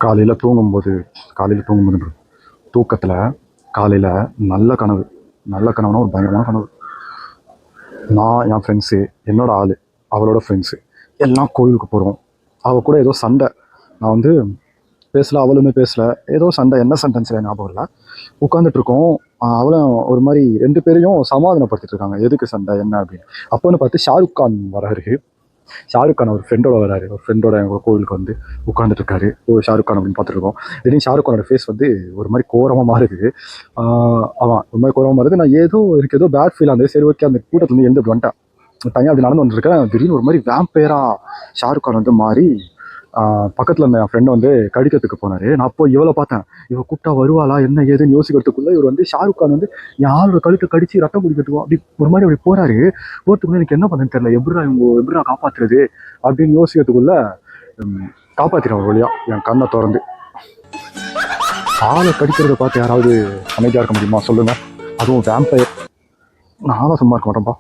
காலையில் தூங்கும்போது தூக்கத்தில் காலையில் நல்ல கனவு. நல்ல கனவுனா ஒரு பயங்கரமான கனவு. நான், என் ஃப்ரெண்ட்ஸு, என்னோட ஆள், அவளோட ஃப்ரெண்ட்ஸு எல்லாம் கோயிலுக்கு போகிறோம். அவள் கூட ஏதோ சண்டை. நான் வந்து பேசல, அவளுமே பேசல. ஏதோ சண்டை, என்ன சண்டைன்னு சரியா ஞாபகம் இல்லை. உட்காந்துட்ருக்கோம். அவளும் ஒரு மாதிரி 2 பேரையும் சமாதானப்படுத்திட்டு இருக்காங்க. எதுக்கு சண்டை என்ன அப்படின்னு. அப்போன்னு பார்த்து ஷாருக் கான் வராரு. ஷாருக் கான் ஒரு ஃப்ரெண்டோட வராரு. ஒரு ஃப்ரெண்டோட எங்கள் கோவிலுக்கு வந்து உட்காந்துட்டு இருக்காரு. ஓ ஷாருக் கான் அப்படின்னு பார்த்துருக்கோம். திடீர்னு ஷாருக் கானோட ஃபேஸ் வந்து ஒரு மாதிரி கோரமாக மாறுது. அவன் ஒரு மாதிரி கோரமாக மாறுது. நான் எனக்கு ஏதோ பேட் ஃபீல் ஆகுது. சரி ஓகே, அந்த கூட்டத்துலேருந்து எழுந்துட்டு வந்துட்டேன். தனியாக அப்படி நடந்து வந்துருக்கேன். திடீர்னு ஒரு மாதிரி வேம்பேரா ஷாருக் கான் வந்து மாறி பக்கத்தில் இருந்த என் ஃப்ரெண்டை வந்து கடிக்கிறதுக்கு போனார். நான் அப்போ இவளை பார்த்தேன். இவள் கூப்பிட்டா வருவாளா என்ன ஏதுன்னு யோசிக்கிறதுக்குள்ளே இவர் வந்து ஷாருக் கான் வந்து யாரோட கழுத்தை கடிச்சு ரத்தம் குடிக்கிறதுக்கும் அப்படி ஒரு மாதிரி அப்படி போகிறாரு. போகிறதுக்குள்ள எனக்கு என்ன பண்ணுன்னு தெரியல. எப்படிடா காப்பாற்றுறது அப்படின்னு யோசிக்கிறதுக்குள்ள காப்பாற்றிடுவேன் ஒரு வழியா என் கண்ணை திறந்து. ஆளை கடிக்கிறத பார்த்து யாராவது அமைதியாக இருக்க முடியுமா சொல்லுங்கள்? அதுவும் வேம்பயர். நானும் சும்மா இருக்க மாட்டேன்ப்பா.